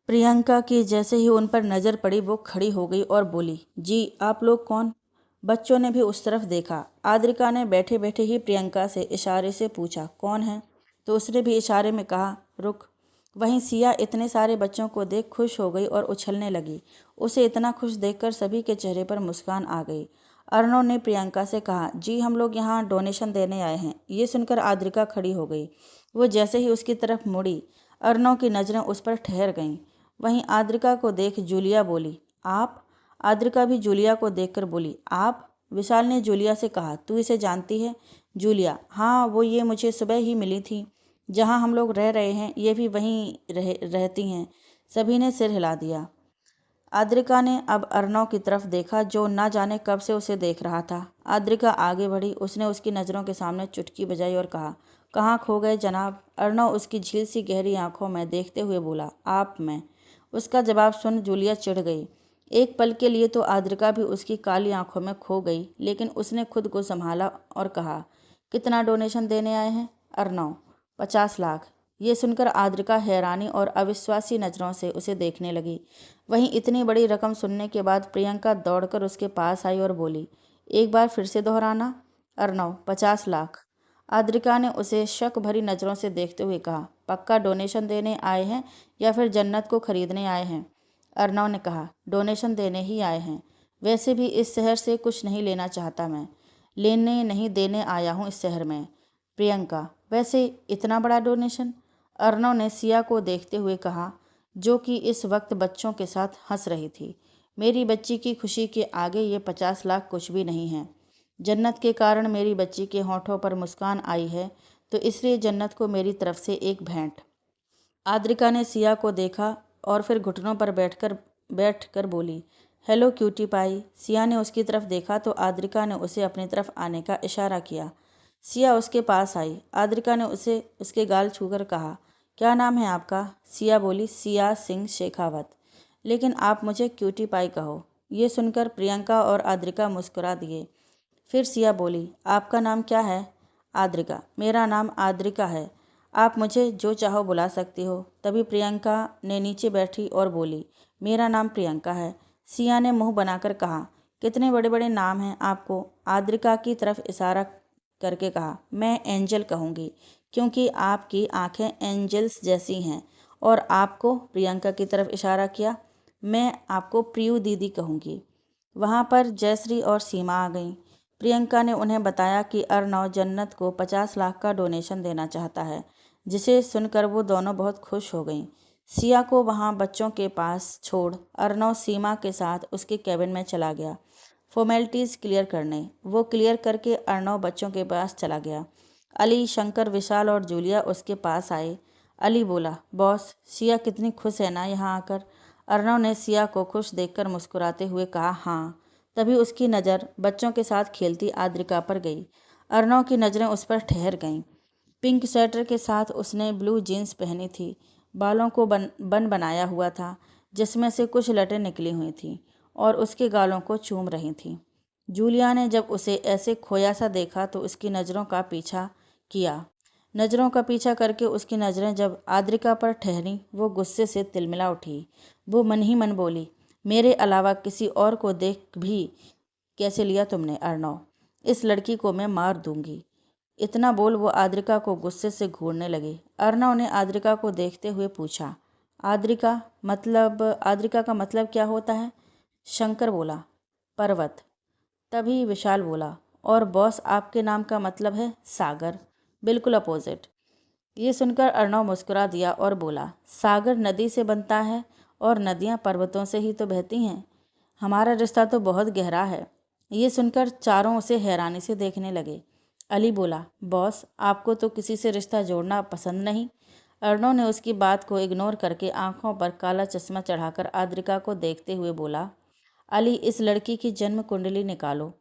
प्रियंका की जैसे ही उन पर नज़र पड़ी वो खड़ी हो गई और बोली, जी आप लोग कौन? बच्चों ने भी उस तरफ देखा। आद्रिका ने बैठे बैठे ही प्रियंका से इशारे से पूछा, कौन है? तो उसने भी इशारे में कहा, रुक। वहीं सिया इतने सारे बच्चों को देख खुश हो गई और उछलने लगी। उसे इतना खुश देखकर सभी के चेहरे पर मुस्कान आ गई। अर्णव ने प्रियंका से कहा, जी हम लोग यहाँ डोनेशन देने आए हैं। ये सुनकर आद्रिका खड़ी हो गई। वो जैसे ही उसकी तरफ मुड़ी, अर्णव की नज़रें उस पर ठहर गईं। वहीं आद्रिका को देख जूलिया बोली, आप? आद्रिका भी जूलिया को देखकर बोली, आप? विशाल ने जूलिया से कहा, तू इसे जानती है? जूलिया, हाँ वो ये मुझे सुबह ही मिली थी। जहाँ हम लोग रह रहे हैं ये भी वहीं रहती हैं। सभी ने सिर हिला दिया। आद्रिका ने अब अर्णव की तरफ देखा जो न जाने कब से उसे देख रहा था। आद्रिका आगे बढ़ी, उसने उसकी नज़रों के सामने चुटकी बजाई और कहा, कहाँ खो गए जनाब? अर्णव उसकी झील सी गहरी आंखों में देखते हुए बोला, आप? मैं? उसका जवाब सुन जूलिया चिढ़ गई। एक पल के लिए तो आद्रिका भी उसकी काली आंखों में खो गई, लेकिन उसने खुद को संभाला और कहा, कितना डोनेशन देने आए हैं? अर्णव, 50 लाख। ये सुनकर आद्रिका हैरानी और अविश्वासी नज़रों से उसे देखने लगी। वहीं इतनी बड़ी रकम सुनने के बाद प्रियंका दौड़कर उसके पास आई और बोली, एक बार फिर से दोहराना? अर्णव, 50 लाख। आद्रिका ने उसे शक भरी नज़रों से देखते हुए कहा, पक्का डोनेशन देने आए हैं या फिर जन्नत को खरीदने आए हैं? अर्णव ने कहा, डोनेशन देने ही आए हैं। वैसे भी इस शहर से कुछ नहीं लेना चाहता मैं। लेने नहीं देने आया हूँ इस शहर में। प्रियंका, वैसे इतना बड़ा डोनेशन? अर्णव ने सिया को देखते हुए कहा, जो कि इस वक्त बच्चों के साथ हंस रही थी। मेरी बच्ची की खुशी के आगे ये 50 लाख कुछ भी नहीं है। जन्नत के कारण मेरी बच्ची के होठों पर मुस्कान आई है, तो इसलिए जन्नत को मेरी तरफ से एक भेंट। आद्रिका ने सिया को देखा और फिर घुटनों पर बैठकर बोली, हेलो क्यूटी पाई। सिया ने उसकी तरफ देखा तो आद्रिका ने उसे अपनी तरफ आने का इशारा किया। सिया उसके पास आई। आद्रिका ने उसे उसके गाल छूकर कहा, क्या नाम है आपका? सिया बोली, सिया सिंह शेखावत। लेकिन आप मुझे क्यूटी पाई कहो। ये सुनकर प्रियंका और आद्रिका मुस्कुरा दिए। फिर सिया बोली, आपका नाम क्या है? आद्रिका, मेरा नाम आद्रिका है। आप मुझे जो चाहो बुला सकती हो। तभी प्रियंका ने नीचे बैठी और बोली, मेरा नाम प्रियंका है। सिया ने मुंह बनाकर कहा, कितने बड़े बड़े नाम हैं आपको। आद्रिका की तरफ इशारा करके कहा, मैं एंजल कहूँगी क्योंकि आपकी आंखें एंजल्स जैसी हैं। और आपको? प्रियंका की तरफ इशारा किया, मैं आपको प्रियू दीदी कहूँगी। वहाँ पर जयश्री और सीमा आ गईं। प्रियंका ने उन्हें बताया कि अर्णव जन्नत को 50 लाख का डोनेशन देना चाहता है, जिसे सुनकर वो दोनों बहुत खुश हो गईं। सिया को वहाँ बच्चों के पास छोड़ अर्णव सीमा के साथ उसके कैबिन में चला गया फॉर्मेलिटीज़ क्लियर करने। वो क्लियर करके अर्णव बच्चों के पास चला गया। अली, शंकर, विशाल और जूलिया उसके पास आए। अली बोला, बॉस सिया कितनी खुश है ना यहाँ आकर। अर्णव ने सिया को खुश देखकर मुस्कुराते हुए कहा, हाँ। तभी उसकी नज़र बच्चों के साथ खेलती आद्रिका पर गई। अर्णव की नज़रें उस पर ठहर गईं। पिंक स्वेटर के साथ उसने ब्लू जीन्स पहनी थी। बालों को बन बनाया हुआ था, जिसमें से कुछ लटें निकली हुई थीं और उसके गालों को चूम रही थीं। जूलिया ने जब उसे ऐसे खोया सा देखा तो उसकी नज़रों का पीछा किया। नज़रों का पीछा करके उसकी नज़रें जब आद्रिका पर ठहरीं, वो गुस्से से तिलमिला उठी। वो मन ही मन बोली, मेरे अलावा किसी और को देख भी कैसे लिया तुमने अर्णव? इस लड़की को मैं मार दूंगी। इतना बोल वो आद्रिका को गुस्से से घूरने लगी। अर्णव ने आद्रिका को देखते हुए पूछा, आद्रिका का मतलब क्या होता है? शंकर बोला, पर्वत। तभी विशाल बोला, और बॉस आपके नाम का मतलब है सागर। बिल्कुल अपोजिट। ये सुनकर अर्णव मुस्कुरा दिया और बोला, सागर नदी से बनता है और नदियाँ पर्वतों से ही तो बहती हैं। हमारा रिश्ता तो बहुत गहरा है। ये सुनकर चारों उसे हैरानी से देखने लगे। अली बोला, बॉस आपको तो किसी से रिश्ता जोड़ना पसंद नहीं। अर्णव ने उसकी बात को इग्नोर करके आंखों पर काला चश्मा चढ़ाकर आद्रिका को देखते हुए बोला, अली इस लड़की की जन्म कुंडली निकालो।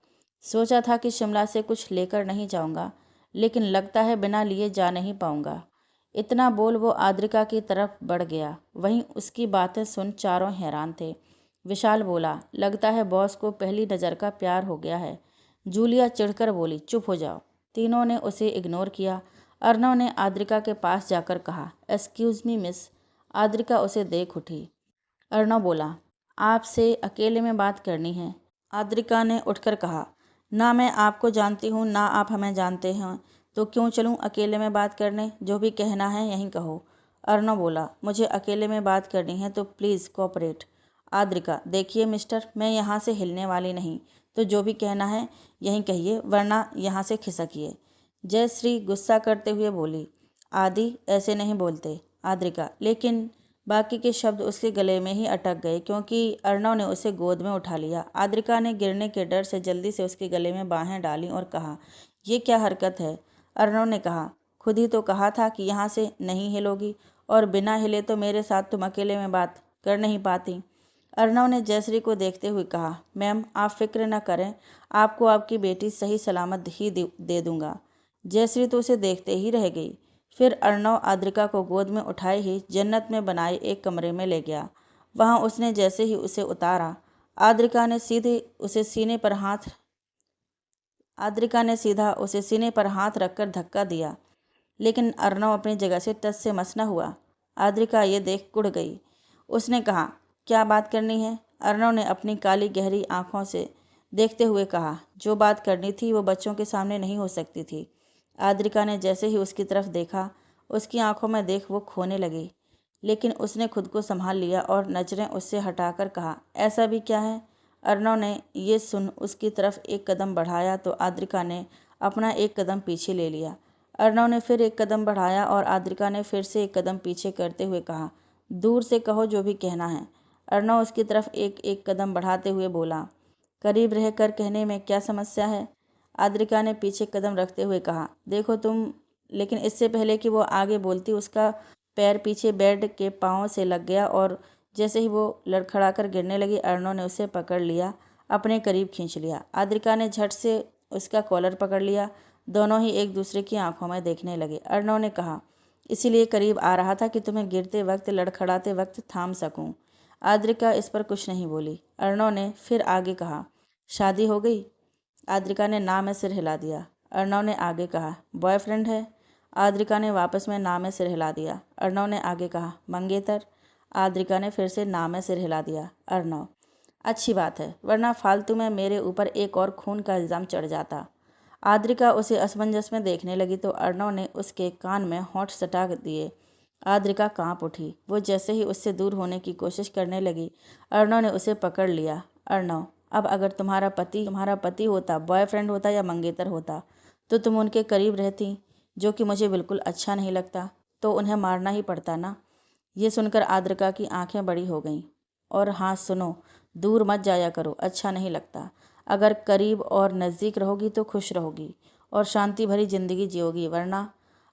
सोचा था कि शिमला से कुछ लेकर नहीं जाऊंगा, लेकिन लगता है बिना लिए जा नहीं पाऊंगा। इतना बोल वो आद्रिका की तरफ बढ़ गया। वहीं उसकी बातें सुन चारों हैरान थे। विशाल बोला, लगता है बॉस को पहली नज़र का प्यार हो गया है। जूलिया चिढ़कर बोली, चुप हो जाओ। तीनों ने उसे इग्नोर किया। अर्णव ने आद्रिका के पास जाकर कहा, एक्सक्यूज़ मी मिस। आद्रिका उसे देख उठी। अर्णव बोला, आपसे अकेले में बात करनी है। आद्रिका ने उठकर कहा, ना मैं आपको जानती हूँ ना आप हमें जानते हैं, तो क्यों चलूँ अकेले में बात करने? जो भी कहना है यहीं कहो। अर्णव बोला, मुझे अकेले में बात करनी है तो प्लीज़ कोऑपरेट। आद्रिका, देखिए मिस्टर, मैं यहाँ से हिलने वाली नहीं, तो जो भी कहना है यहीं कहिए, वरना यहाँ से खिसकिए। जयश्री गुस्सा करते हुए बोली, आदि ऐसे नहीं बोलते। आद्रिका, लेकिन बाकी के शब्द उसके गले में ही अटक गए क्योंकि अर्णव ने उसे गोद में उठा लिया। आद्रिका ने गिरने के डर से जल्दी से उसके गले में बाहें डाली और कहा, ये क्या हरकत है? अर्णव ने कहा, खुद ही तो कहा था कि यहाँ से नहीं हिलोगी, और बिना हिले तो मेरे साथ तुम अकेले में बात कर नहीं पाती। अर्णव ने जयश्री को देखते हुए कहा, मैम आप फिक्र न करें, आपको आपकी बेटी सही सलामत ही दे दूंगा। जयश्री तो उसे देखते ही रह गई। फिर अर्णव आद्रिका को गोद में उठाए ही जन्नत में बनाए एक कमरे में ले गया। वहां उसने जैसे ही उसे उतारा, आद्रिका ने सीधा उसे सीने पर हाथ रखकर धक्का दिया, लेकिन अर्णव अपनी जगह से टस से मस न हुआ। आद्रिका ये देख कुढ़ गई। उसने कहा, क्या बात करनी है? अर्णव ने अपनी काली गहरी आंखों से देखते हुए कहा, जो बात करनी थी वो बच्चों के सामने नहीं हो सकती थी। आद्रिका ने जैसे ही उसकी तरफ देखा, उसकी आंखों में देख वो खोने लगी, लेकिन उसने खुद को संभाल लिया और नजरें उससे हटाकर कहा, ऐसा भी क्या है? अर्णव ने ये सुन उसकी तरफ एक कदम बढ़ाया तो आद्रिका ने अपना एक कदम पीछे ले लिया। अर्णव ने फिर एक कदम बढ़ाया और आद्रिका ने फिर से एक कदम पीछे करते हुए कहा, दूर से कहो जो भी कहना है। अर्णव उसकी तरफ एक एक कदम बढ़ाते हुए बोला, करीब रहकर कहने में क्या समस्या है? आद्रिका ने पीछे कदम रखते हुए कहा, देखो तुम। लेकिन इससे पहले कि वो आगे बोलती, उसका पैर पीछे बेड के पाँव से लग गया और जैसे ही वो लड़खड़ाकर गिरने लगी, अर्णव ने उसे पकड़ लिया, अपने करीब खींच लिया। आद्रिका ने झट से उसका कॉलर पकड़ लिया। दोनों ही एक दूसरे की आंखों में देखने लगे। अर्णव ने कहा, इसीलिए करीब आ रहा था कि तुम्हें गिरते वक्त, लड़खड़ाते वक्त थाम सकूं। आद्रिका इस पर कुछ नहीं बोली। अर्णव ने फिर आगे कहा, शादी हो गई? आद्रिका ने ना में सिर हिला दिया। अर्णव ने आगे कहा, बॉयफ्रेंड है? आद्रिका ने वापस में ना में सिर हिला दिया। अर्णव ने आगे कहा, मंगेतर? आद्रिका ने फिर से ना में सिर हिला दिया। अर्णव, अच्छी बात है, वरना फालतू में मेरे ऊपर एक और खून का इल्ज़ाम चढ़ जाता। आद्रिका उसे असमंजस में देखने लगी तो अर्णव ने उसके कान में होंठ सटा दिए। आद्रिका कांप उठी। वो जैसे ही उससे दूर होने की कोशिश करने लगी, अर्णव ने उसे पकड़ लिया। अर्णव, अब अगर तुम्हारा पति होता, बॉयफ्रेंड होता या मंगेतर होता, तो तुम उनके करीब रहती, जो कि मुझे बिल्कुल अच्छा नहीं लगता, तो उन्हें मारना ही पड़ता ना। ये सुनकर आद्रिका की आंखें बड़ी हो गईं। और हाँ सुनो, दूर मत जाया करो, अच्छा नहीं लगता। अगर करीब और नज़दीक रहोगी तो खुश रहोगी और शांति भरी जिंदगी जियोगी, वरना।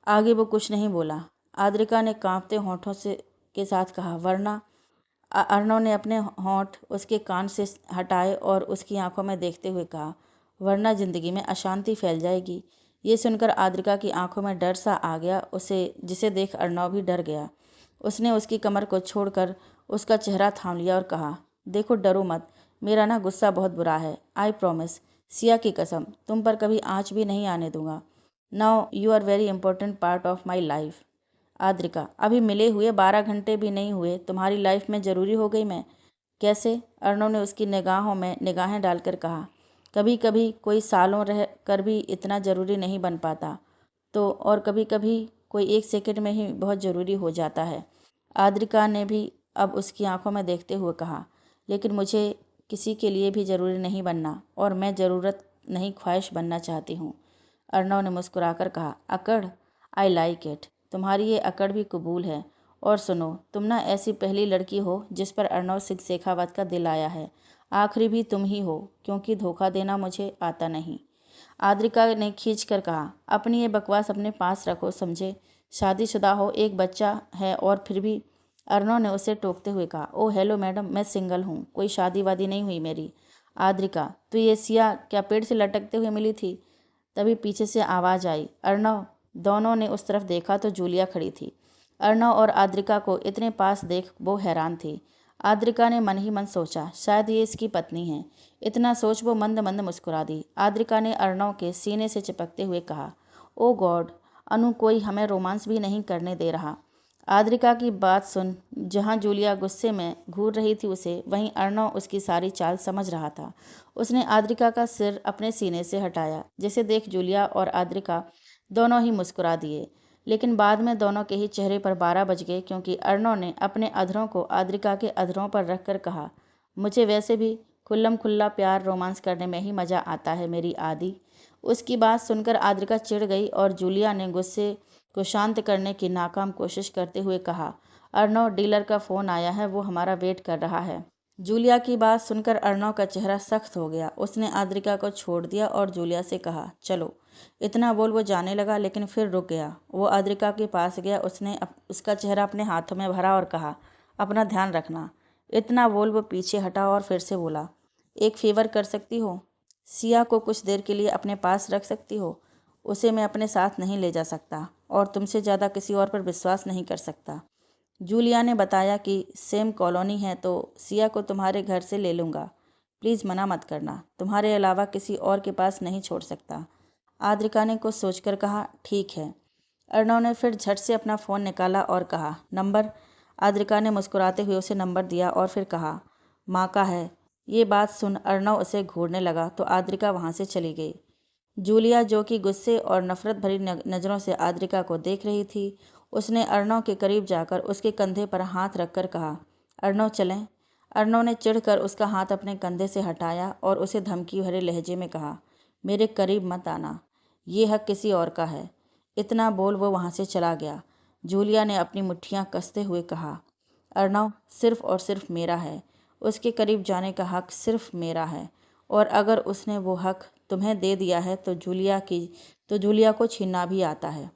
आगे वो कुछ नहीं बोला। आद्रिका ने कांपते होठों के साथ कहा, वरना। अर्णव ने अपने होंठ उसके कान से हटाए और उसकी आंखों में देखते हुए कहा, वरना जिंदगी में अशांति फैल जाएगी। ये सुनकर आद्रिका की आंखों में डर सा आ गया, जिसे देख अर्णव भी डर गया। उसने उसकी कमर को छोड़कर उसका चेहरा थाम लिया और कहा, देखो डरो मत, मेरा ना गुस्सा बहुत बुरा है। आई प्रॉमिस, सिया की कसम, तुम पर कभी आँच भी नहीं आने दूंगा। Now you are very important part of my life. Aadrika, अभी मिले हुए 12 घंटे भी नहीं हुए, तुम्हारी लाइफ में ज़रूरी हो गई मैं? कैसे? अर्णव ने उसकी निगाहों में निगाहें डालकर कहा, कभी कभी कोई सालों रह कर भी इतना ज़रूरी नहीं बन पाता, तो और कभी कभी कोई एक सेकंड में ही बहुत ज़रूरी हो जाता है। आद्रिका ने भी अब उसकी आंखों में देखते हुए कहा, लेकिन मुझे किसी के लिए भी ज़रूरी नहीं बनना, और मैं ज़रूरत नहीं ख्वाहिश बनना चाहती हूँ। अर्णव ने मुस्कुराकर कहा, अकड़? I like it. तुम्हारी ये अकड़ भी कबूल है। और सुनो, तुम ना ऐसी पहली लड़की हो जिस पर अर्णव सिंह शेखावत का दिल आया है। आखिरी भी तुम ही हो, क्योंकि धोखा देना मुझे आता नहीं। आद्रिका ने खींच कर कहा, अपनी ये बकवास अपने पास रखो, समझे? शादीशुदा हो, एक बच्चा है, और फिर भी। अर्णव ने उसे टोकते हुए कहा, ओ हेलो मैडम, मैं सिंगल हूँ, कोई शादी वादी नहीं हुई मेरी। आद्रिका, तो ये सिया क्या पेड़ से लटकते हुए मिली थी? तभी पीछे से आवाज़ आई। अर्णव। दोनों ने उस तरफ देखा तो जूलिया खड़ी थी। अर्णव और आद्रिका को इतने पास देख वो हैरान थी। आद्रिका ने मन ही मन सोचा, शायद ये इसकी पत्नी है। इतना सोच वो मंद मंद मुस्कुरा दी। आद्रिका ने अर्णव के सीने से चिपकते हुए कहा, ओ गॉड, अनु कोई हमें रोमांस भी नहीं करने दे रहा। आद्रिका की बात सुन जहाँ जूलिया गुस्से में घूर रही थी उसे, वहीं अर्णव उसकी सारी चाल समझ रहा था। उसने आद्रिका का सिर अपने सीने से हटाया, जिसे देख जूलिया और आद्रिका दोनों ही मुस्कुरा दिए। लेकिन बाद में दोनों के ही चेहरे पर 12 बज गए, क्योंकि अर्णव ने अपने अधरों को आद्रिका के अधरों पर रखकर कहा, मुझे वैसे भी खुल्लम खुल्ला प्यार रोमांस करने में ही मज़ा आता है मेरी आदि। उसकी बात सुनकर आद्रिका चिढ़ गई और जूलिया ने गुस्से को शांत करने की नाकाम कोशिश करते हुए कहा, अर्णव, डीलर का फ़ोन आया है, वो हमारा वेट कर रहा है। जूलिया की बात सुनकर अर्णव का चेहरा सख्त हो गया। उसने आद्रिका को छोड़ दिया और जूलिया से कहा, चलो। इतना बोल वो जाने लगा, लेकिन फिर रुक गया। वो आद्रिका के पास गया, उसने उसका चेहरा अपने हाथों में भरा और कहा, अपना ध्यान रखना। इतना बोल वो पीछे हटा और फिर से बोला, एक फेवर कर सकती हो? सिया को कुछ देर के लिए अपने पास रख सकती हो? उसे मैं अपने साथ नहीं ले जा सकता और तुमसे ज़्यादा किसी और पर विश्वास नहीं कर सकता। जूलिया ने बताया कि सेम कॉलोनी है तो सिया को तुम्हारे घर से ले लूँगा। प्लीज़ मना मत करना, तुम्हारे अलावा किसी और के पास नहीं छोड़ सकता। आद्रिका ने कुछ सोचकर कहा, ठीक है। अर्णव ने फिर झट से अपना फ़ोन निकाला और कहा, नंबर। आद्रिका ने मुस्कुराते हुए उसे नंबर दिया और फिर कहा, माँ का है। ये बात सुन अर्णव उसे घूरने लगा तो आद्रिका वहाँ से चली गई। जूलिया, जो कि गुस्से और नफरत भरी नज़रों से आद्रिका को देख रही थी, उसने अर्णव के करीब जाकर उसके कंधे पर हाथ रखकर कहा, अर्णव चलें। अर्णव ने चिढ़कर उसका हाथ अपने कंधे से हटाया और उसे धमकी भरे लहजे में कहा, मेरे करीब मत आना, ये हक किसी और का है। इतना बोल वो वहाँ से चला गया। जूलिया ने अपनी मुट्ठियाँ कसते हुए कहा, अर्णव सिर्फ और सिर्फ मेरा है, उसके करीब जाने का हक सिर्फ मेरा है, और अगर उसने वो हक तुम्हें दे दिया है तो जूलिया को छीनना भी आता है।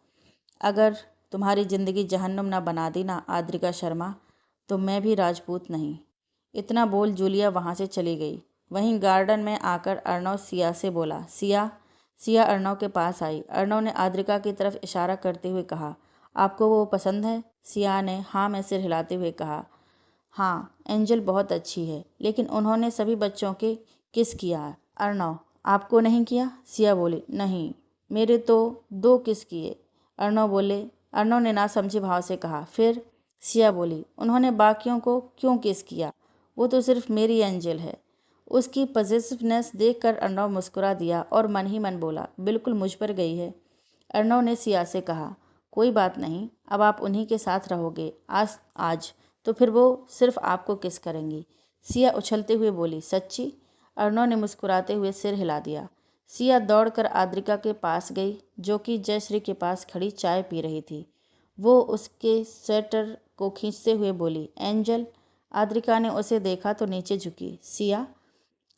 अगर तुम्हारी ज़िंदगी जहन्नुम ना बना दी ना आद्रिका शर्मा, तो मैं भी राजपूत नहीं। इतना बोल जूलिया वहाँ से चली गई। वहीं गार्डन में आकर अर्णव सिया से बोला, सिया। सिया अर्णव के पास आई। अर्णव ने आद्रिका की तरफ इशारा करते हुए कहा, आपको वो पसंद है? सिया ने हाँ में सिर हिलाते हुए कहा, हाँ, एंजल बहुत अच्छी है, लेकिन उन्होंने सभी बच्चों के किस किया है। अर्णव, आपको नहीं किया? सिया बोली, नहीं, मेरे तो 2 किस किए। अर्णव ने ना समझे भाव से कहा, फिर? सिया बोली, उन्होंने बाकियों को क्यों किस किया? वो तो सिर्फ मेरी एंजल है। उसकी पॉजिटिवनेस देखकर अर्णव मुस्कुरा दिया और मन ही मन बोला, बिल्कुल मुझ पर गई है। अर्णव ने सिया से कहा, कोई बात नहीं, अब आप उन्हीं के साथ रहोगे आज तो फिर वो सिर्फ आपको किस करेंगी। सिया उछलते हुए बोली, सच्ची? अर्णव ने मुस्कुराते हुए सिर हिला दिया। सिया दौड़कर आद्रिका के पास गई, जो कि जयश्री के पास खड़ी चाय पी रही थी। वो उसके स्वेटर को खींचते हुए बोली, एंजल। आद्रिका ने उसे देखा तो नीचे झुकी। सिया,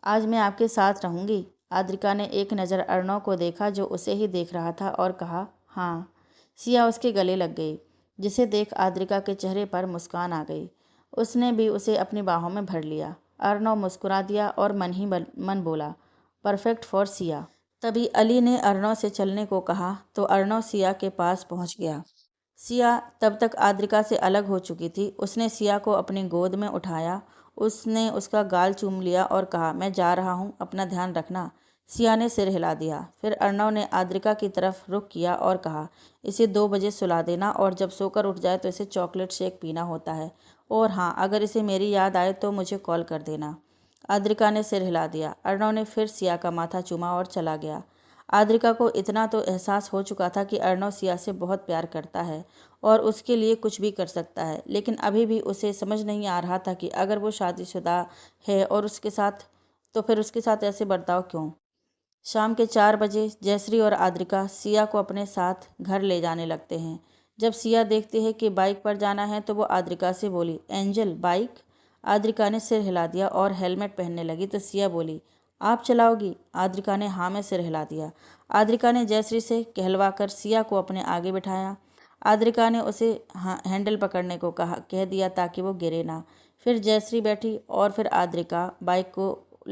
आज मैं आपके साथ रहूँगी। आद्रिका ने एक नज़र अर्णव को देखा जो उसे ही देख रहा था और कहा, हाँ। सिया उसके गले लग गई, जिसे देख आद्रिका के चेहरे पर मुस्कान आ गई। उसने भी उसे अपनी बाहों में भर लिया। अर्णव मुस्कुरा दिया और मन ही मन बोला, परफेक्ट फॉर सिया। तभी अली ने अर्णव से चलने को कहा तो अर्णव सिया के पास पहुंच गया। सिया तब तक आद्रिका से अलग हो चुकी थी। उसने सिया को अपनी गोद में उठाया, उसने उसका गाल चूम लिया और कहा, मैं जा रहा हूँ, अपना ध्यान रखना। सिया ने सिर हिला दिया। फिर अर्णव ने आद्रिका की तरफ रुख किया और कहा, इसे 2 बजे सुला देना और जब सोकर उठ जाए तो इसे चॉकलेट शेक पीना होता है, और हाँ, अगर इसे मेरी याद आए तो मुझे कॉल कर देना। आद्रिका ने सिर हिला दिया। अर्णव ने फिर सिया का माथा चूमा और चला गया। आद्रिका को इतना तो एहसास हो चुका था कि अर्णव सिया से बहुत प्यार करता है और उसके लिए कुछ भी कर सकता है, लेकिन अभी भी उसे समझ नहीं आ रहा था कि अगर वो शादीशुदा है और उसके साथ, तो फिर उसके साथ ऐसे बर्ताव क्यों। शाम के 4 बजे जयश्री और आद्रिका सिया को अपने साथ घर ले जाने लगते हैं। जब सिया देखती है कि बाइक पर जाना है तो वो आद्रिका से बोली, एंजल, बाइक? आद्रिका ने सिर हिला दिया और हेलमेट पहनने लगी तो सिया बोली, आप चलाओगी? आद्रिका ने हाँ में सिर हिला दिया। आद्रिका ने जयश्री से कहलवाकर सिया को अपने आगे बिठाया। आद्रिका ने उसे हैंडल पकड़ने को कह दिया ताकि वो गिरे ना। फिर जयश्री बैठी और फिर आद्रिका बाइक को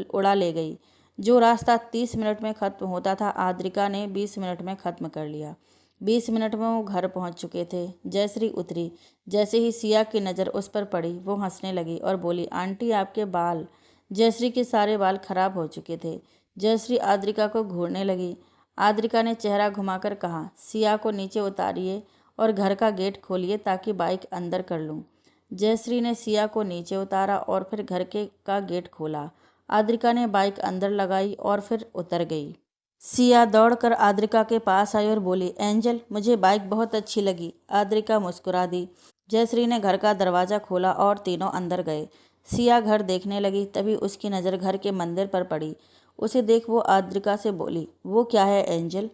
उड़ा ले गई। जो रास्ता 30 मिनट में ख़त्म होता था, आद्रिका ने 20 मिनट में ख़त्म कर लिया। 20 मिनट में वो घर पहुंच चुके थे। जयश्री उतरी। जैसे ही सिया की नज़र उस पर पड़ी, वो हंसने लगी और बोली, आंटी, आपके बाल। जयश्री के सारे बाल खराब हो चुके थे। जयश्री आद्रिका को घूरने लगी। आद्रिका ने चेहरा घुमाकर कहा, सिया को नीचे उतारिए और घर का गेट खोलिए ताकि बाइक अंदर कर लूँ। जयश्री ने सिया को नीचे उतारा और फिर घर के का गेट खोला। आद्रिका ने बाइक अंदर लगाई और फिर उतर गई। सिया दौड़कर आद्रिका के पास आई और बोली, एंजल, मुझे बाइक बहुत अच्छी लगी। आद्रिका मुस्कुरा दी। जयश्री ने घर का दरवाज़ा खोला और तीनों अंदर गए। सिया घर देखने लगी, तभी उसकी नज़र घर के मंदिर पर पड़ी। उसे देख वो आद्रिका से बोली, वो क्या है एंजल?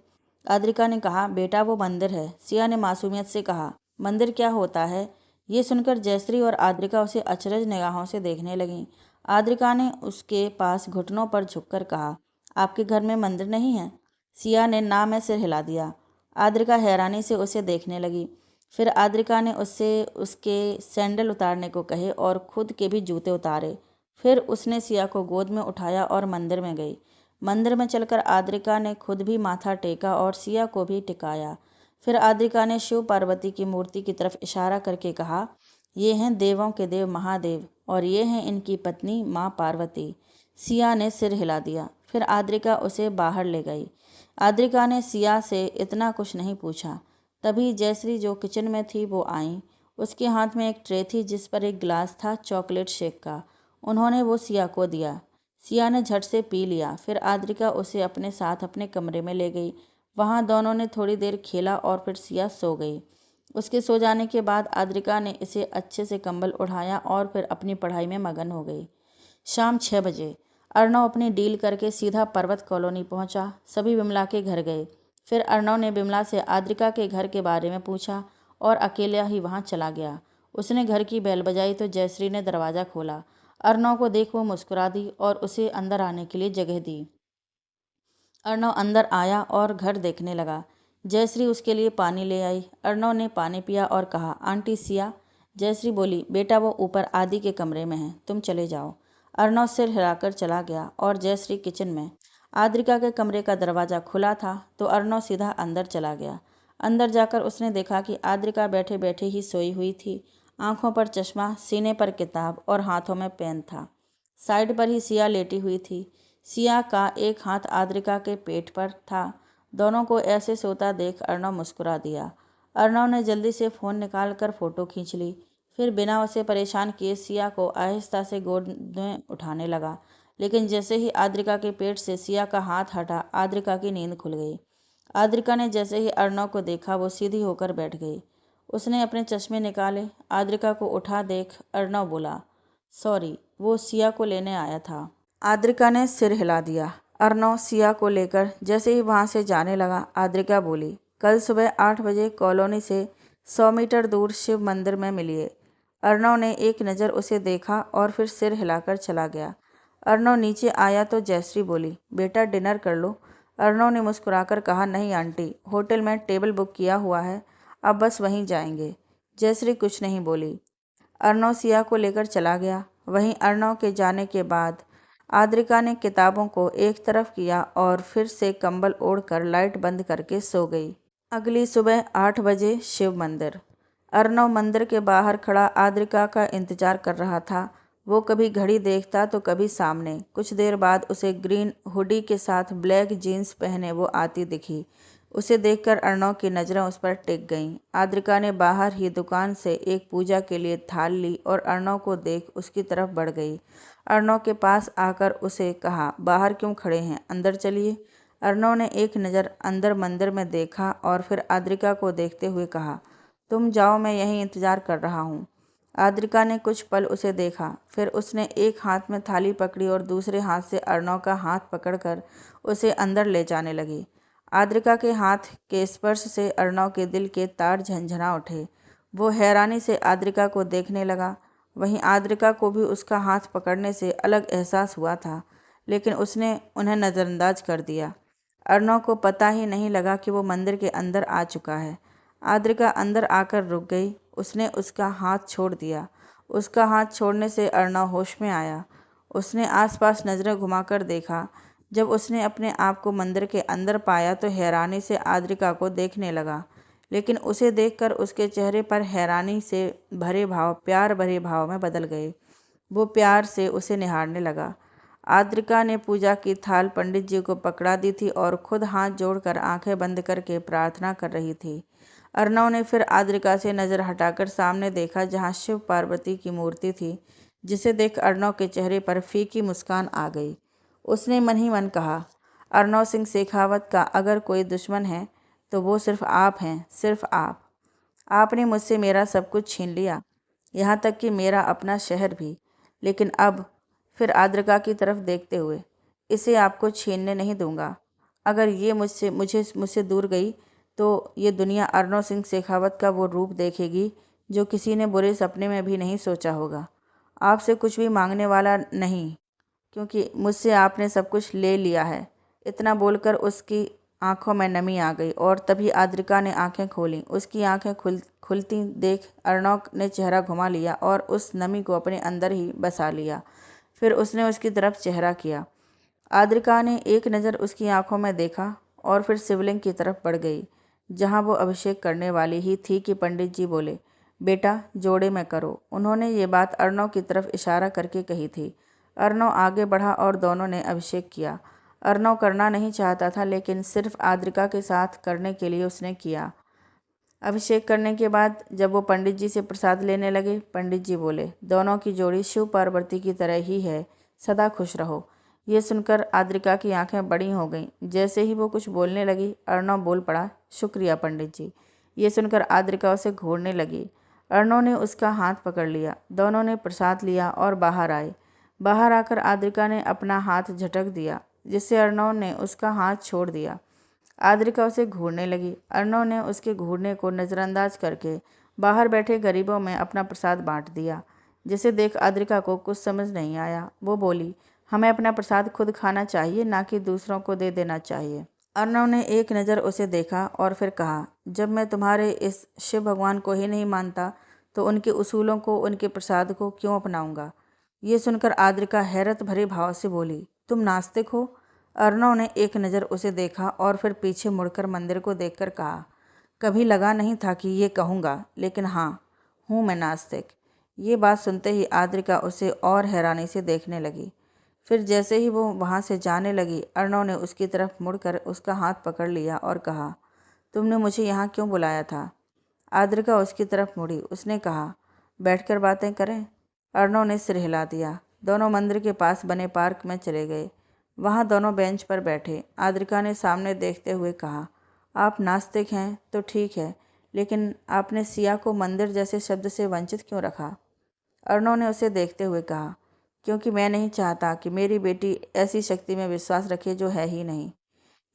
आद्रिका ने कहा, बेटा वो मंदिर है। सिया ने मासूमियत से कहा, मंदिर क्या होता है? ये सुनकर जयश्री और आद्रिका उसे अचरज निगाहों से देखने लगीं। आद्रिका ने उसके पास घुटनों पर झुककर कहा, आपके घर में मंदिर नहीं है? सिया ने ना में सिर हिला दिया। आद्रिका हैरानी से उसे देखने लगी। फिर आद्रिका ने उससे उसके सैंडल उतारने को कहे और खुद के भी जूते उतारे। फिर उसने सिया को गोद में उठाया और मंदिर में गई। मंदिर में चलकर आद्रिका ने खुद भी माथा टेका और सिया को भी टिकाया। फिर आद्रिका ने शिव पार्वती की मूर्ति की तरफ इशारा करके कहा, ये हैं देवों के देव महादेव और ये हैं इनकी पत्नी माँ पार्वती। सिया ने सिर हिला दिया। फिर आद्रिका उसे बाहर ले गई। आद्रिका ने सिया से इतना कुछ नहीं पूछा। तभी जयश्री जो किचन में थी वो आई। उसके हाथ में एक ट्रे थी जिस पर एक गिलास था चॉकलेट शेक का। उन्होंने वो सिया को दिया। सिया ने झट से पी लिया। फिर आद्रिका उसे अपने साथ अपने कमरे में ले गई। वहाँ दोनों ने थोड़ी देर खेला और फिर सिया सो गई। उसके सो जाने के बाद आद्रिका ने इसे अच्छे से कंबल उढ़ाया और फिर अपनी पढ़ाई में मगन हो गई। शाम 6 बजे अर्णव अपनी डील करके सीधा पर्वत कॉलोनी पहुंचा। सभी विमला के घर गए। फिर अर्णव ने विमला से आद्रिका के घर के बारे में पूछा और अकेला ही वहां चला गया। उसने घर की बेल बजाई तो जयश्री ने दरवाज़ा खोला। अर्णव को देख वो मुस्कुरा दी और उसे अंदर आने के लिए जगह दी। अर्णव अंदर आया और घर देखने लगा। जयश्री उसके लिए पानी ले आई। अर्णव ने पानी पिया और कहा, आंटी सिया। जयश्री बोली, बेटा वो ऊपर आदि के कमरे में है, तुम चले जाओ। अर्णव सिर हिलाकर चला गया और जयश्री किचन में। आद्रिका के कमरे का दरवाज़ा खुला था तो अर्णव सीधा अंदर चला गया। अंदर जाकर उसने देखा कि आद्रिका बैठे बैठे ही सोई हुई थी। आंखों पर चश्मा, सीने पर किताब और हाथों में पेन था। साइड पर ही सिया लेटी हुई थी। सिया का एक हाथ आद्रिका के पेट पर था। दोनों को ऐसे सोता देख अर्णव मुस्कुरा दिया। अर्णव ने जल्दी से फ़ोन निकाल कर फ़ोटो खींच ली। फिर बिना उसे परेशान किए सिया को आहिस्ता से गोद में उठाने लगा। लेकिन जैसे ही आद्रिका के पेट से सिया का हाथ हटा, आद्रिका की नींद खुल गई। आद्रिका ने जैसे ही अर्णव को देखा वो सीधी होकर बैठ गई। उसने अपने चश्मे निकाले। आद्रिका को उठा देख अर्णव बोला, सॉरी, वो सिया को लेने आया था। आद्रिका ने सिर हिला दिया। अर्णव सिया को लेकर जैसे ही वहाँ से जाने लगा, आद्रिका बोली, कल सुबह 8 बजे कॉलोनी से 100 मीटर दूर शिव मंदिर में मिलिए। अर्णव ने एक नज़र उसे देखा और फिर सिर हिलाकर चला गया। अर्णव नीचे आया तो जयश्री बोली, बेटा डिनर कर लो। अर्णव ने मुस्कुराकर कहा, नहीं आंटी, होटल में टेबल बुक किया हुआ है, अब बस वहीं जाएंगे। जयश्री कुछ नहीं बोली। अर्णव सिया को लेकर चला गया। वहीं अर्णव के जाने के बाद आद्रिका ने किताबों को एक तरफ किया और फिर से कंबल ओढ़कर लाइट बंद करके सो गई। अगली सुबह 8 बजे शिव मंदिर। अर्णव मंदिर के बाहर खड़ा आद्रिका का इंतजार कर रहा था। वो कभी घड़ी देखता तो कभी सामने। कुछ देर बाद उसे ग्रीन हुडी के साथ ब्लैक जीन्स पहने वो आती दिखी। उसे देखकर अर्णव की नज़रें उस पर टिक गईं। आद्रिका ने बाहर ही दुकान से एक पूजा के लिए थाल ली और अर्णव को देख उसकी तरफ बढ़ गई। अर्णव के पास आकर उसे कहा, बाहर क्यों खड़े हैं, अंदर चलिए। अर्णव ने एक नज़र अंदर मंदिर में देखा और फिर आद्रिका को देखते हुए कहा, तुम जाओ, मैं यहीं इंतज़ार कर रहा हूँ। आद्रिका ने कुछ पल उसे देखा। फिर उसने एक हाथ में थाली पकड़ी और दूसरे हाथ से अर्णव का हाथ पकड़कर उसे अंदर ले जाने लगी। आद्रिका के हाथ के स्पर्श से अर्णव के दिल के तार झंझना उठे। वो हैरानी से आद्रिका को देखने लगा। वहीं आद्रिका को भी उसका हाथ पकड़ने से अलग एहसास हुआ था, लेकिन उसने उन्हें नज़रअंदाज कर दिया। अर्णव को पता ही नहीं लगा कि वो मंदिर के अंदर आ चुका है। आद्रिका अंदर आकर रुक गई। उसने उसका हाथ छोड़ दिया। उसका हाथ छोड़ने से अर्णव होश में आया। उसने आसपास नज़रें घुमाकर देखा। जब उसने अपने आप को मंदिर के अंदर पाया तो हैरानी से आद्रिका को देखने लगा, लेकिन उसे देखकर उसके चेहरे पर हैरानी से भरे भाव प्यार भरे भाव में बदल गए। वो प्यार से उसे निहारने लगा। आद्रिका ने पूजा की थाल पंडित जी को पकड़ा दी थी और खुद हाथ जोड़कर आंखें बंद करके प्रार्थना कर रही थी। अर्णव ने फिर आद्रिका से नज़र हटाकर सामने देखा जहाँ शिव पार्वती की मूर्ति थी, जिसे देख अर्णव के चेहरे पर फीकी मुस्कान आ गई। उसने मन ही मन कहा, अर्णव सिंह शेखावत का अगर कोई दुश्मन है तो वो सिर्फ आप हैं, सिर्फ आप। आपने मुझसे मेरा सब कुछ छीन लिया, यहाँ तक कि मेरा अपना शहर भी। लेकिन अब, फिर आद्रिका की तरफ देखते हुए, इसे आपको छीनने नहीं दूंगा। अगर ये मुझसे दूर गई तो ये दुनिया अर्णव सिंह शेखावत का वो रूप देखेगी जो किसी ने बुरे सपने में भी नहीं सोचा होगा। आपसे कुछ भी मांगने वाला नहीं, क्योंकि मुझसे आपने सब कुछ ले लिया है। इतना बोलकर उसकी आंखों में नमी आ गई और तभी आद्रिका ने आंखें खोलीं। उसकी आंखें खुलती देख अर्णव ने चेहरा घुमा लिया और उस नमी को अपने अंदर ही बसा लिया। फिर उसने उसकी तरफ चेहरा किया। आद्रिका ने एक नज़र उसकी आंखों में देखा और फिर शिवलिंग की तरफ बढ़ गई, जहाँ वो अभिषेक करने वाली ही थी कि पंडित जी बोले, बेटा जोड़े में करो। उन्होंने ये बात अर्णव की तरफ इशारा करके कही थी। अर्णव आगे बढ़ा और दोनों ने अभिषेक किया। अर्णव करना नहीं चाहता था, लेकिन सिर्फ आद्रिका के साथ करने के लिए उसने किया। अभिषेक करने के बाद जब वो पंडित जी से प्रसाद लेने लगे, पंडित जी बोले, दोनों की जोड़ी शिव पार्वती की तरह ही है, सदा खुश रहो। ये सुनकर आद्रिका की आंखें बड़ी हो गईं। जैसे ही वो कुछ बोलने लगी, अर्णव बोल पड़ा, शुक्रिया पंडित जी। ये सुनकर आद्रिका उसे घूरने लगी। अर्णव ने उसका हाथ पकड़ लिया। दोनों ने प्रसाद लिया और बाहर आए। बाहर आकर आद्रिका ने अपना हाथ झटक दिया, जिससे अर्णव ने उसका हाथ छोड़ दिया। आद्रिका उसे घूरने लगी। अर्णव ने उसके घूरने को नज़रअंदाज करके बाहर बैठे गरीबों में अपना प्रसाद बांट दिया, जिसे देख आद्रिका को कुछ समझ नहीं आया। वो बोली, हमें अपना प्रसाद खुद खाना चाहिए, ना कि दूसरों को दे देना चाहिए। अर्णव ने एक नज़र उसे देखा और फिर कहा, जब मैं तुम्हारे इस शिव भगवान को ही नहीं मानता तो उनके उसूलों को, उनके प्रसाद को क्यों अपनाऊंगा। ये सुनकर आद्रिका हैरत भरे भाव से बोली, तुम नास्तिक हो। अर्णव ने एक नज़र उसे देखा और फिर पीछे मुड़कर मंदिर को देखकर कहा, कभी लगा नहीं था कि ये कहूँगा, लेकिन हाँ, हूँ मैं नास्तिक। ये बात सुनते ही आद्रिका उसे और हैरानी से देखने लगी। फिर जैसे ही वो वहाँ से जाने लगी, अर्णव ने उसकी तरफ मुड़कर उसका हाथ पकड़ लिया और कहा, तुमने मुझे यहाँ क्यों बुलाया था। आद्रिका उसकी तरफ मुड़ी। उसने कहा, बैठकर बातें करें। अर्णव ने सिर हिला दिया। दोनों मंदिर के पास बने पार्क में चले गए। वहाँ दोनों बेंच पर बैठे। आद्रिका ने सामने देखते हुए कहा, आप नास्तिक हैं तो ठीक है, लेकिन आपने सिया को मंदिर जैसे शब्द से वंचित क्यों रखा। अर्णव ने उसे देखते हुए कहा, क्योंकि मैं नहीं चाहता कि मेरी बेटी ऐसी शक्ति में विश्वास रखे जो है ही नहीं।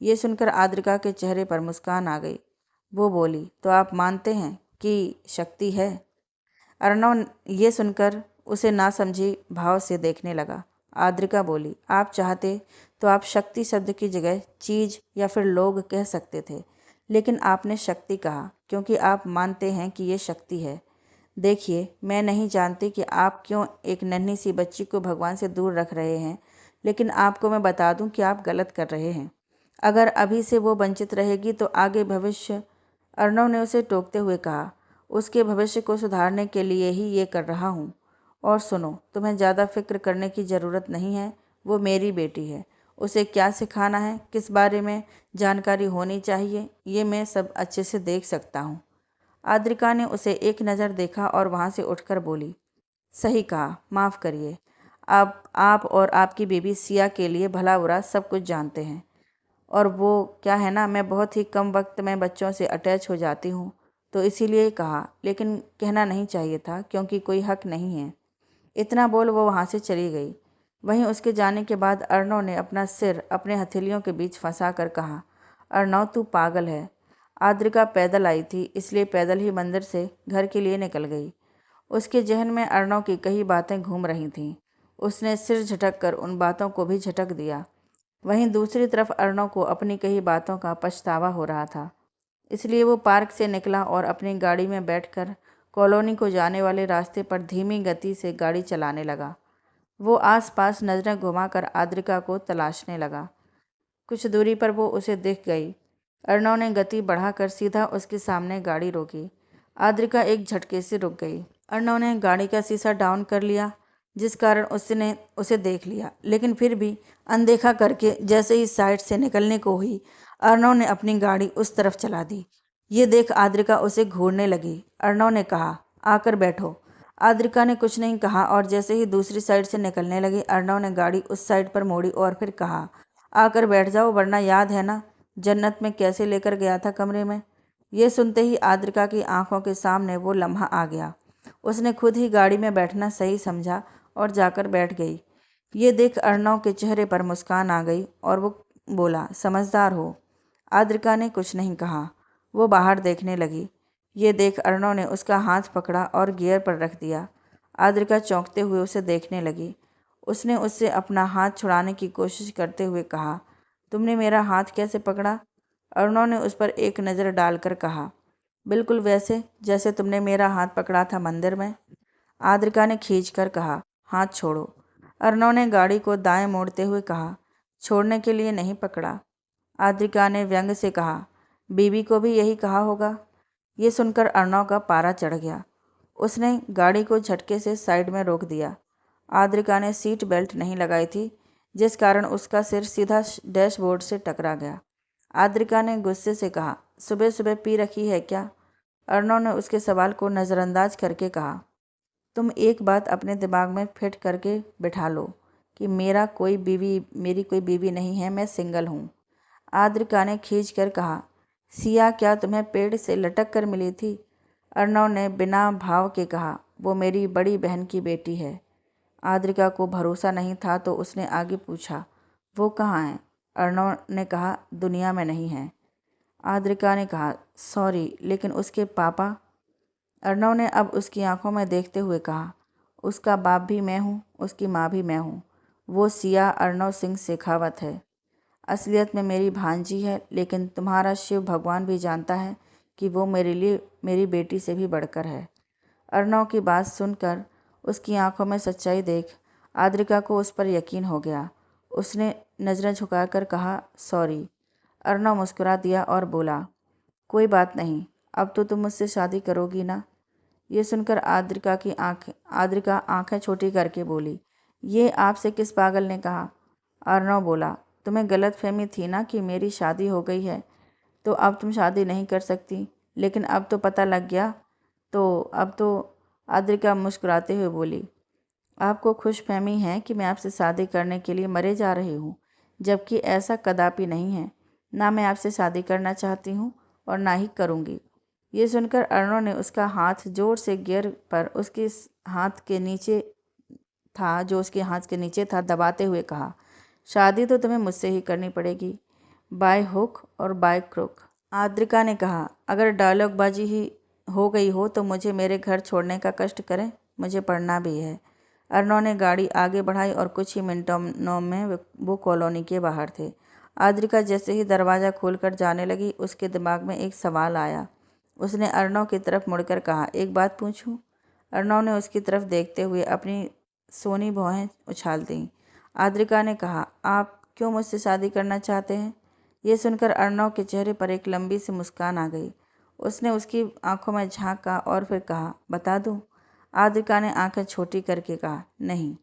ये सुनकर आद्रिका के चेहरे पर मुस्कान आ गई। वो बोली, तो आप मानते हैं कि शक्ति है। अर्णव ये सुनकर उसे नासमझी भाव से देखने लगा। आद्रिका बोली, आप चाहते तो आप शक्ति शब्द की जगह चीज़ या फिर लोग कह सकते थे, लेकिन आपने शक्ति कहा क्योंकि आप मानते हैं कि ये शक्ति है। देखिए, मैं नहीं जानती कि आप क्यों एक नन्ही सी बच्ची को भगवान से दूर रख रहे हैं, लेकिन आपको मैं बता दूं कि आप गलत कर रहे हैं। अगर अभी से वो वंचित रहेगी तो आगे भविष्य। अर्णव ने उसे टोकते हुए कहा, उसके भविष्य को सुधारने के लिए ही ये कर रहा हूँ। और सुनो, तुम्हें ज़्यादा फिक्र करने की ज़रूरत नहीं है। वो मेरी बेटी है। उसे क्या सिखाना है, किस बारे में जानकारी होनी चाहिए, ये मैं सब अच्छे से देख सकता हूँ। आद्रिका ने उसे एक नज़र देखा और वहाँ से उठकर बोली, सही कहा, माफ़ करिए। आप और आपकी बेबी सिया के लिए भला बुरा सब कुछ जानते हैं। और वो क्या है ना, मैं बहुत ही कम वक्त में बच्चों से अटैच हो जाती हूँ, तो इसीलिए कहा, लेकिन कहना नहीं चाहिए था क्योंकि कोई हक नहीं है। इतना बोल वो वहाँ से चली गई। वहीं उसके जाने के बाद अर्णव ने अपना सिर अपने हथेलियों के बीच फंसा कर कहा, अर्णव तू पागल है। आद्रिका पैदल आई थी, इसलिए पैदल ही मंदिर से घर के लिए निकल गई। उसके जहन में अर्णव की कई बातें घूम रही थीं। उसने सिर झटक कर उन बातों को भी झटक दिया। वहीं दूसरी तरफ अर्णव को अपनी कई बातों का पछतावा हो रहा था। इसलिए वो पार्क से निकला और अपनी गाड़ी में बैठकर कॉलोनी को जाने वाले रास्ते पर धीमी गति से गाड़ी चलाने लगा। वो आसपास नज़रें घुमाकर आद्रिका को तलाशने लगा। कुछ दूरी पर वो उसे दिख गई। अर्णव ने गति बढ़ाकर सीधा उसके सामने गाड़ी रोकी। आद्रिका एक झटके से रुक गई। अर्णव ने गाड़ी का शीशा डाउन कर लिया, जिस कारण उसने उसे देख लिया, लेकिन फिर भी अनदेखा करके जैसे ही साइड से निकलने को हुई, अर्णव ने अपनी गाड़ी उस तरफ चला दी ये देख आद्रिका उसे घूरने लगी। अर्णव ने कहा, आकर बैठो। आद्रिका ने कुछ नहीं कहा और जैसे ही दूसरी साइड से निकलने लगी, अर्णव ने गाड़ी उस साइड पर मोड़ी और फिर कहा, आकर बैठ जाओ, वरना याद है ना जन्नत में कैसे लेकर गया था कमरे में। ये सुनते ही आद्रिका की आंखों के सामने वो लम्हा आ गया। उसने खुद ही गाड़ी में बैठना सही समझा और जाकर बैठ गई। ये देख अर्णव के चेहरे पर मुस्कान आ गई और वो बोला, समझदार हो। आद्रिका ने कुछ नहीं कहा। वो बाहर देखने लगी। ये देख अर्णव ने उसका हाथ पकड़ा और गियर पर रख दिया। आद्रिका चौंकते हुए उसे देखने लगी। उसने उससे अपना हाथ छुड़ाने की कोशिश करते हुए कहा, तुमने मेरा हाथ कैसे पकड़ा? अर्णव ने उस पर एक नज़र डालकर कहा, बिल्कुल वैसे जैसे तुमने मेरा हाथ पकड़ा था मंदिर में। आद्रिका ने खींचकर कहा, हाथ छोड़ो। अर्णव ने गाड़ी को दाएं मोड़ते हुए कहा, छोड़ने के लिए नहीं पकड़ा। आद्रिका ने व्यंग से कहा, बीवी को भी यही कहा होगा। ये सुनकर अर्णव का पारा चढ़ गया। उसने गाड़ी को झटके से साइड में रोक दिया। आद्रिका ने सीट बेल्ट नहीं लगाई थी, जिस कारण उसका सिर सीधा डैशबोर्ड से टकरा गया। आद्रिका ने गुस्से से कहा, सुबह सुबह पी रखी है क्या? अर्णव ने उसके सवाल को नज़रअंदाज करके कहा, तुम एक बात अपने दिमाग में फिट करके बिठा लो कि मेरी कोई बीवी नहीं है, मैं सिंगल हूँ। आद्रिका ने खींच कर कहा, सिया क्या तुम्हें पेड़ से लटक कर मिली थी? अर्णव ने बिना भाव के कहा, वो मेरी बड़ी बहन की बेटी है। आद्रिका को भरोसा नहीं था तो उसने आगे पूछा, वो कहाँ है? अर्णव ने कहा, दुनिया में नहीं है। आद्रिका ने कहा, सॉरी, लेकिन उसके पापा? अर्णव ने अब उसकी आंखों में देखते हुए कहा, उसका बाप भी मैं हूँ, उसकी माँ भी मैं हूँ। वो सिया अर्णव सिंह शेखावत है। असलियत में मेरी भांजी है, लेकिन तुम्हारा शिव भगवान भी जानता है कि वो मेरे लिए मेरी बेटी से भी बढ़कर है। अर्णव की बात सुनकर उसकी आंखों में सच्चाई देख आद्रिका को उस पर यकीन हो गया। उसने नज़रें झुकाकर कहा, सॉरी। अर्णव मुस्कुरा दिया और बोला, कोई बात नहीं, अब तो तुम मुझसे शादी करोगी ना? ये सुनकर आद्रिका आंखें छोटी करके बोली, ये आपसे किस पागल ने कहा? अर्णव बोला, तुम्हें गलतफहमी थी ना कि मेरी शादी हो गई है, तो अब तुम शादी नहीं कर सकती, लेकिन अब तो पता लग गया, तो अब तो। आद्रिका मुस्कुराते हुए बोली, आपको खुशफहमी है कि मैं आपसे शादी करने के लिए मरे जा रही हूँ, जबकि ऐसा कदापि नहीं है। ना मैं आपसे शादी करना चाहती हूँ और ना ही करूँगी। ये सुनकर अर्णव ने उसका हाथ जोर से गियर पर उसके हाथ के नीचे जो उसके हाथ के नीचे था दबाते हुए कहा, शादी तो तुम्हें मुझसे ही करनी पड़ेगी, बाय हुक और बाय क्रुक। आद्रिका ने कहा, अगर डायलॉगबाजी ही हो गई हो तो मुझे मेरे घर छोड़ने का कष्ट करें, मुझे पढ़ना भी है। अर्णव ने गाड़ी आगे बढ़ाई और कुछ ही मिनटों में वो कॉलोनी के बाहर थे। आद्रिका जैसे ही दरवाज़ा खोलकर जाने लगी, उसके दिमाग में एक सवाल आया। उसने अर्णव की तरफ मुड़कर कहा, एक बात पूछूं? अर्णव ने उसकी तरफ देखते हुए अपनी सोनी भौहें उछाल दीं। आद्रिका ने कहा, आप क्यों मुझसे शादी करना चाहते हैं? ये सुनकर अर्णव के चेहरे पर एक लंबी सी मुस्कान आ गई। उसने उसकी आंखों में झांका और फिर कहा, बता दूं? आद्रिका ने आंखें छोटी करके कहा, नहीं,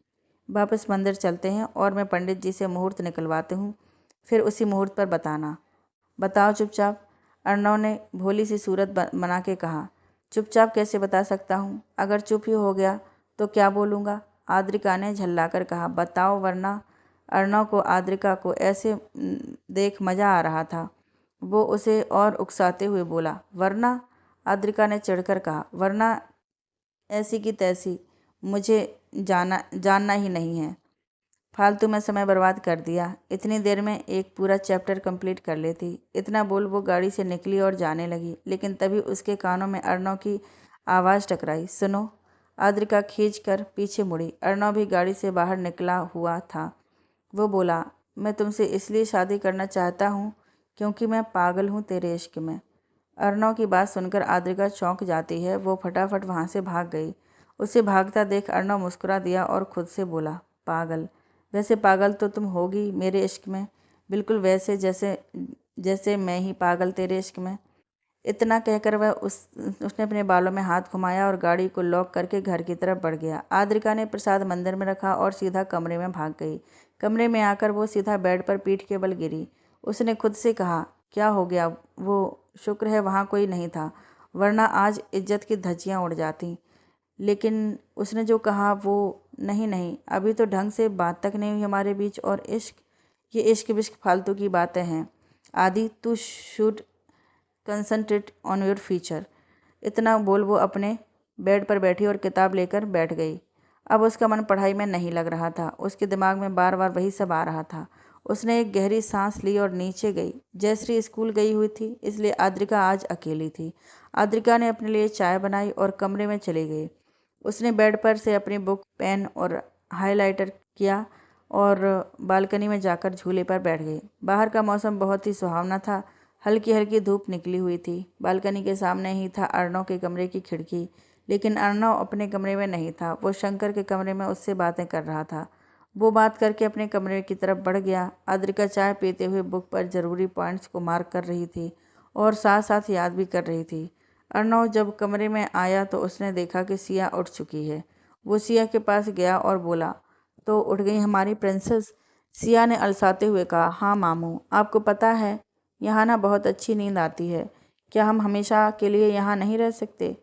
वापस मंदिर चलते हैं और मैं पंडित जी से मुहूर्त निकलवाती हूँ, फिर उसी मुहूर्त पर बताना। बताओ चुपचाप। अर्णव ने भोली सी सूरत बना के कहा, चुपचाप कैसे बता सकता हूँ? अगर चुप ही हो गया तो क्या बोलूँगा? आद्रिका ने झल्लाकर कहा, बताओ वरना। अर्णव को आद्रिका को ऐसे देख मज़ा आ रहा था। वो उसे और उकसाते हुए बोला, वरना? आद्रिका ने चिढ़कर कहा, वरना ऐसी की तैसी, मुझे जानना ही नहीं है। फालतू में समय बर्बाद कर दिया, इतनी देर में एक पूरा चैप्टर कंप्लीट कर लेती। इतना बोल वो गाड़ी से निकली और जाने लगी, लेकिन तभी उसके कानों में अर्णव की आवाज़ टकराई, सुनो। आद्रिका खींचकर पीछे मुड़ी। अर्णव भी गाड़ी से बाहर निकला हुआ था। वो बोला, मैं तुमसे इसलिए शादी करना चाहता हूँ क्योंकि मैं पागल हूँ तेरे इश्क में। अर्णव की बात सुनकर आद्रिका चौंक जाती है। वो फटाफट वहाँ से भाग गई। उसे भागता देख अर्णव मुस्कुरा दिया और खुद से बोला, पागल? वैसे पागल तो तुम होगी मेरे इश्क में, बिल्कुल वैसे जैसे मैं ही पागल तेरे इश्क में। इतना कहकर उसने अपने बालों में हाथ घुमाया और गाड़ी को लॉक करके घर की तरफ बढ़ गया। आद्रिका ने प्रसाद मंदिर में रखा और सीधा कमरे में भाग गई। कमरे में आकर वो सीधा बेड पर पीठ के बल गिरी। उसने खुद से कहा, क्या हो गया? वो शुक्र है वहाँ कोई नहीं था, वरना आज इज्जत की धज्जियाँ उड़ जाती। लेकिन उसने जो कहा वो, नहीं नहीं, अभी तो ढंग से बात तक नहीं हुई हमारे बीच, और ये इश्क विश्क फालतू की बातें हैं। आदि, तू should concentrate on your future. इतना बोल वो अपने बेड पर बैठी और किताब लेकर बैठ गई। अब उसका मन पढ़ाई में नहीं लग रहा था। उसके दिमाग में बार बार वही सब आ रहा था। उसने एक गहरी सांस ली और नीचे गई। जयश्री स्कूल गई हुई थी, इसलिए आद्रिका आज अकेली थी। आद्रिका ने अपने लिए चाय बनाई और कमरे में चली गई। उसने बेड पर से अपनी बुक, पेन और हाइलाइटर किया और बालकनी में जाकर झूले पर बैठ गई। बाहर का मौसम बहुत ही सुहावना था। हल्की हल्की धूप निकली हुई थी। बालकनी के सामने ही था अर्णव के कमरे की खिड़की, लेकिन अर्णव अपने कमरे में नहीं था। वो शंकर के कमरे में उससे बातें कर रहा था। वो बात करके अपने कमरे की तरफ बढ़ गया। आद्रिका चाय पीते हुए बुक पर ज़रूरी पॉइंट्स को मार्क कर रही थी और साथ साथ याद भी कर रही थी। अर्णव जब कमरे में आया तो उसने देखा कि सिया उठ चुकी है। वो सिया के पास गया और बोला, तो उठ गई हमारी प्रिंसेस? सिया ने अलसाते हुए कहा, हाँ मामू, आपको पता है यहाँ ना बहुत अच्छी नींद आती है। क्या हम हमेशा के लिए यहाँ नहीं रह सकते?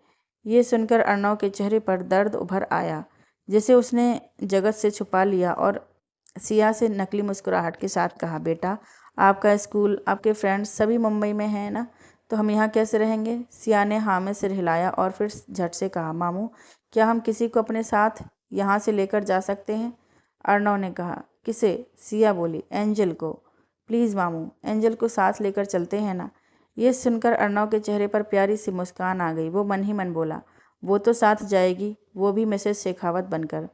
ये सुनकर अर्णव के चेहरे पर दर्द उभर आया, जिसे उसने जगत से छुपा लिया, और सिया से नकली मुस्कुराहट के साथ कहा, बेटा, आपका स्कूल, आपके फ्रेंड्स सभी मुंबई में हैं ना, तो हम यहाँ कैसे रहेंगे? सिया ने हाँ में सिर हिलाया और फिर झट से कहा, मामू, क्या हम किसी को अपने साथ यहाँ से लेकर जा सकते हैं? अर्णव ने कहा, किसे? सिया बोली, एंजल को। प्लीज़ मामू, एंजल को साथ लेकर चलते हैं ना। ये सुनकर अर्णव के चेहरे पर प्यारी सी मुस्कान आ गई। वो मन ही मन बोला, वो तो साथ जाएगी, वो भी मिसेस शेखावत बनकर।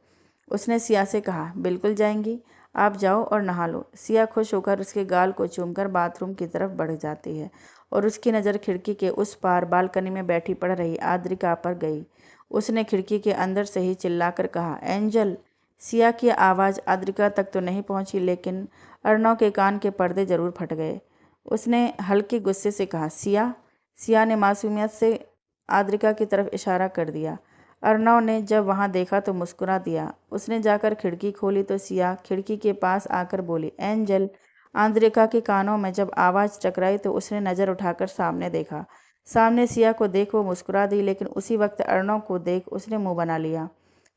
उसने सिया से कहा, बिल्कुल जाएंगी, आप जाओ और नहा लो। सिया खुश होकर उसके गाल को चूमकर बाथरूम की तरफ बढ़ जाती है और उसकी नज़र खिड़की के उस पार बालकनी में बैठी पड़ रही आद्रिका पर गई। उसने खिड़की के अंदर से ही चिल्लाकर कहा, एंजल। सिया की आवाज़ आद्रिका तक तो नहीं पहुंची, लेकिन अर्णव के कान के पर्दे जरूर फट गए। उसने हल्के गुस्से से कहा, सिया। सिया ने मासूमियत से आद्रिका की तरफ इशारा कर दिया। अर्णव ने जब वहां देखा तो मुस्कुरा दिया। उसने जाकर खिड़की खोली तो सिया खिड़की के पास आकर बोली, एंजल। आद्रिका के कानों में जब आवाज़ टकराई तो उसने नज़र उठाकर सामने देखा। सामने सिया को देख वो मुस्कुरा दी, लेकिन उसी वक्त अर्णव को देख उसने मुंह बना लिया।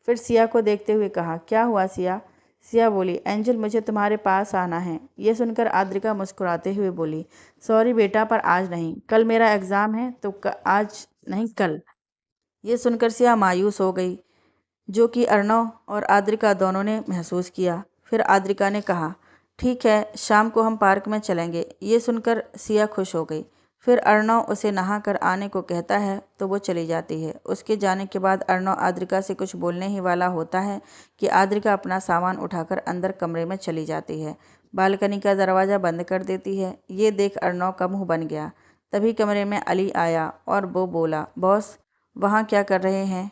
फिर सिया को देखते हुए कहा, क्या हुआ सिया? सिया बोली, एंजल, मुझे तुम्हारे पास आना है। ये सुनकर आद्रिका मुस्कुराते हुए बोली, सॉरी बेटा, पर आज नहीं, कल मेरा एग्ज़ाम है, तो आज नहीं, कल। ये सुनकर सिया मायूस हो गई, जो कि अर्णव और आद्रिका दोनों ने महसूस किया। फिर आद्रिका ने कहा, ठीक है, शाम को हम पार्क में चलेंगे। ये सुनकर सिया खुश हो गई। फिर अर्णव उसे नहा कर आने को कहता है तो वो चली जाती है। उसके जाने के बाद अर्णव आद्रिका से कुछ बोलने ही वाला होता है कि आद्रिका अपना सामान उठाकर अंदर कमरे में चली जाती है। बालकनी का दरवाज़ा बंद कर देती है। ये देख अर्णव का मुंह बन गया। तभी कमरे में अली आया और वो बोला, बॉस, वहाँ क्या कर रहे हैं?